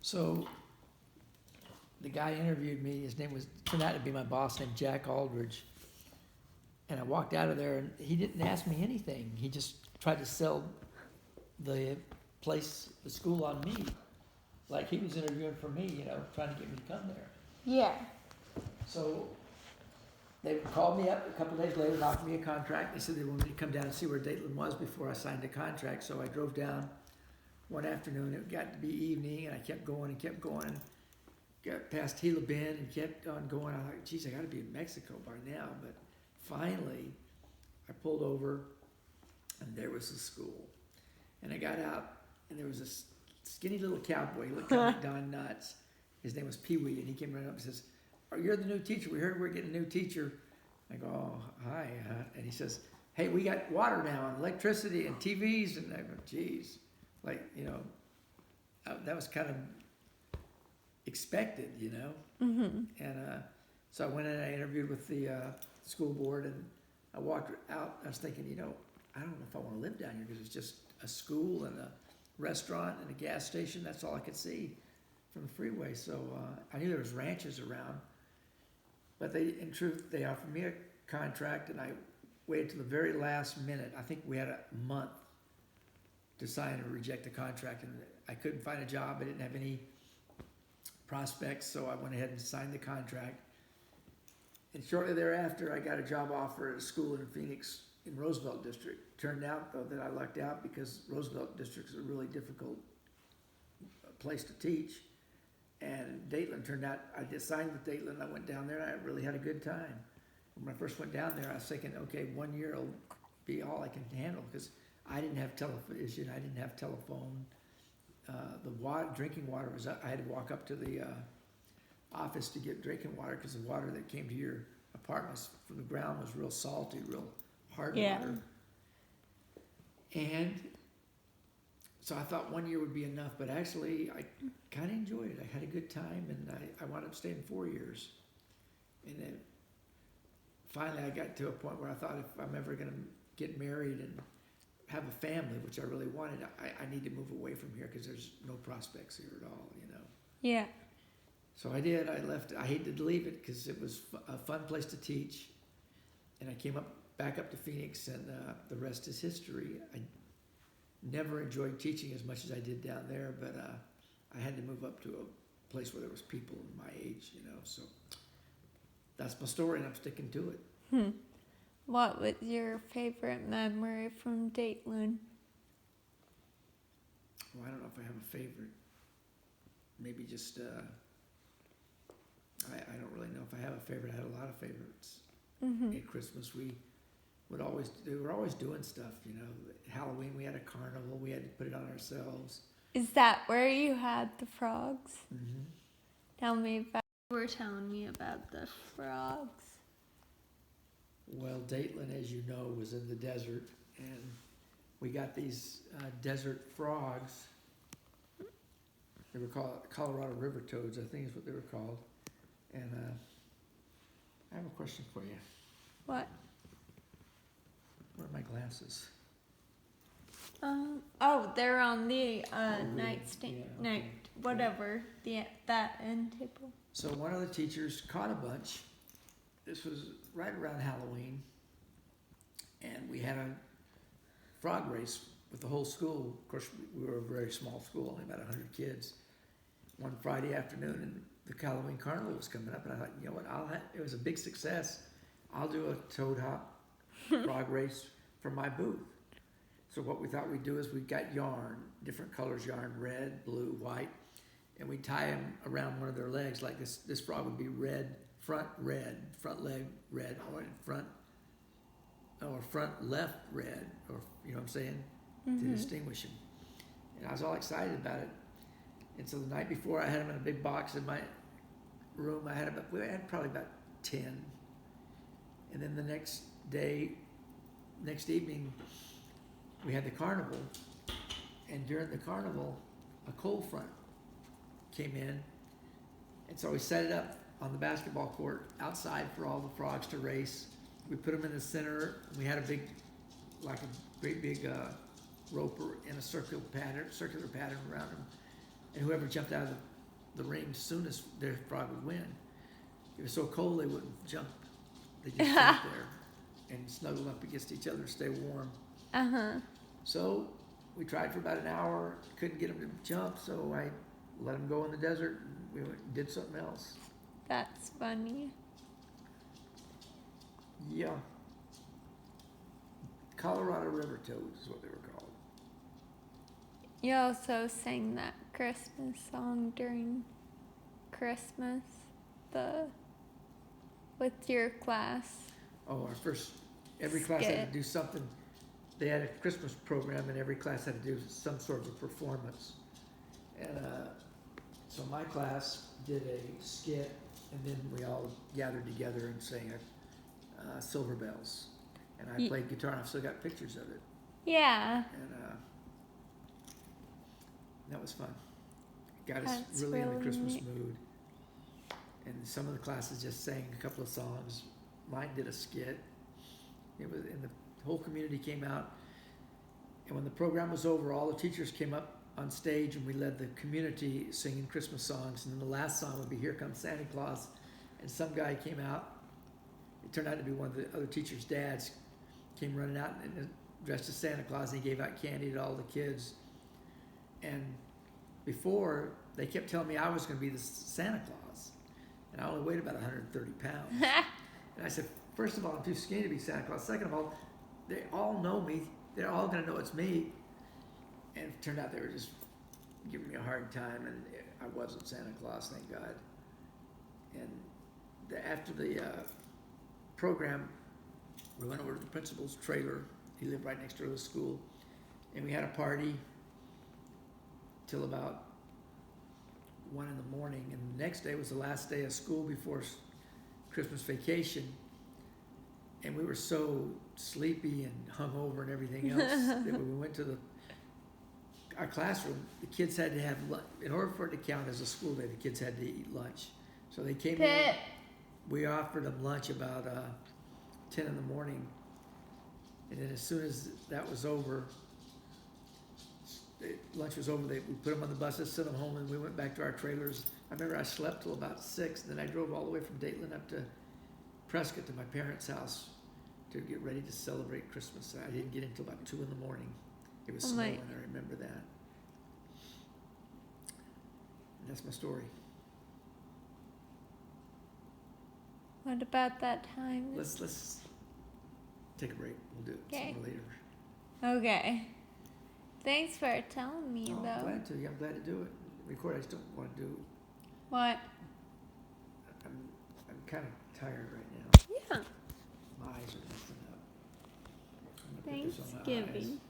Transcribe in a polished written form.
So the guy interviewed me, his name turned out to be my boss named Jack Aldridge. And I walked out of there and he didn't ask me anything. He just tried to sell the school on me. Like he was interviewing for me, trying to get me to come there. Yeah. So they called me up a couple of days later and offered me a contract. They said they wanted me to come down and see where Dateland was before I signed the contract. So I drove down one afternoon. It got to be evening and I kept going and got past Gila Bend and kept on going. I thought, geez, I got to be in Mexico by now. But finally, I pulled over and there was the school. And I got out and there was this skinny little cowboy. He looked kind of like Don Knutts. His name was Pee Wee, and he came running up and says, "Oh, you're the new teacher. We heard we're getting a new teacher." I go, "Oh, hi." And he says, "Hey, we got water now and electricity and TVs." And I go, geez, that was kind of expected, Mm-hmm. And so I went in and I interviewed with the school board, and I walked out. I was thinking, I don't know if I want to live down here because it's just a school and a restaurant and a gas station. That's all I could see from the freeway. So I knew there was ranches around, but in truth, they offered me a contract, and I waited to the very last minute. I think we had a month to sign or reject the contract, and I couldn't find a job. I didn't have any prospects, so I went ahead and signed the contract. And shortly thereafter, I got a job offer at a school in Phoenix in Roosevelt District. Turned out, though, that I lucked out because Roosevelt District is a really difficult place to teach. And Dateland turned out, I just signed with Dateland. I went down there and I really had a good time. When I first went down there, I was thinking, okay, 1 year will be all I can handle because I didn't have television, I didn't have telephone. Drinking water was, I had to walk up to the office to get drinking water because the water that came to your apartments from the ground was real salty, real hard water. And so I thought 1 year would be enough, but actually I kind of enjoyed it. I had a good time, and I wound up staying 4 years. And then finally I got to a point where I thought if I'm ever going to get married and have a family, which I really wanted, I need to move away from here because there's no prospects here at all, Yeah. So I did. I left. I hated to leave it because it was a fun place to teach. And I came back up to Phoenix, and the rest is history. I never enjoyed teaching as much as I did down there, but I had to move up to a place where there was people my age, So that's my story, and I'm sticking to it. What was your favorite memory from Dateland? Well, I don't know if I have a favorite. Maybe just, I don't really know if I have a favorite. I had a lot of favorites. Mm-hmm. At Christmas, we were always doing stuff, Halloween, we had a carnival. We had to put it on ourselves. Is that where you had the frogs? Mm-hmm. Tell me about. You were telling me about the frogs. Well, Dateland, as you know, was in the desert, and we got these desert frogs. They were called Colorado river toads, I think is what they were called. And I have a question for you. What? Where are my glasses? They're on the nightstand, Yeah, okay. whatever, that end table. So one of the teachers caught a bunch. This was right around Halloween, and we had a frog race with the whole school. Of course, we were a very small school, only about 100 kids. One Friday afternoon, and the Halloween carnival was coming up, and I thought, you know what? It was a big success. I'll do a toad hop frog race from my booth. So what we thought we'd do is we got yarn, different colors yarn, red, blue, white, and we tie them around one of their legs. Like this frog would be red, front leg red, or front left red, or you know what I'm saying, to distinguish them. And I was all excited about it. And so the night before, I had them in a big box in my room. We had probably about 10. And then the next evening, we had the carnival. And during the carnival, a cold front came in. And so we set it up on the basketball court outside for all the frogs to race. We put them in the center. We had a great big rope in a circular pattern around them. and whoever jumped out of the ring soonest, their frog would win. If it was so cold, they wouldn't jump. They just sit there and snuggle up against each other and stay warm. So we tried for about an hour, couldn't get them to jump, so I let them go in the desert, and we went and did something else. That's funny. Yeah. Colorado River Toads is what they were called. You also sang that Christmas song during Christmas, with your class. Oh, every class had Skit. to do something. They had a Christmas program, and every class had to do some sort of a performance. And so my class did a skit, and then we all gathered together and sang Silver Bells. And I played guitar, and I've still got pictures of it. Yeah. And that was fun. Got us That's really in the really Christmas neat. mood. And some of the classes just sang a couple of songs. Mine did a skit. And the whole community came out. And when the program was over, all the teachers came up on stage, and we led the community singing Christmas songs. And then the last song would be "Here Comes Santa Claus." And some guy came out. It turned out to be one of the other teachers' dads. Came running out and dressed as Santa Claus, and he gave out candy to all the kids. And before, they kept telling me I was going to be the Santa Claus. And I only weighed about 130 pounds. And I said, first of all, I'm too skinny to be Santa Claus. Second of all, they all know me. They're all going to know it's me. And it turned out they were just giving me a hard time, and I wasn't Santa Claus, thank God. And after the program, we went over to the principal's trailer. He lived right next door to the school. And we had a party till about 1 in the morning. And the next day was the last day of school before Christmas vacation. And we were so sleepy and hungover and everything else that when we went to our classroom, the kids had to have lunch. In order for it to count as a school day, the kids had to eat lunch. So they came in. We offered them lunch about 10 in the morning. And then as soon as that was over, lunch was over, we put them on the buses, sent them home, and we went back to our trailers. I remember I slept till about 6, and then I drove all the way from Dayton up to Prescott to my parents' house to get ready to celebrate Christmas. I didn't get in until about 2 in the morning. It was snowing, I remember that. And that's my story. What about that time? Let's take a break. We'll do it Okay. some later. Okay. Thanks for telling me, I'm though. glad to. I'm glad to do it. Record. I just don't want to do. What? I'm kind of tired right now. Yeah. My eyes are messing up. I'm gonna put this on my eyes. Thanksgiving.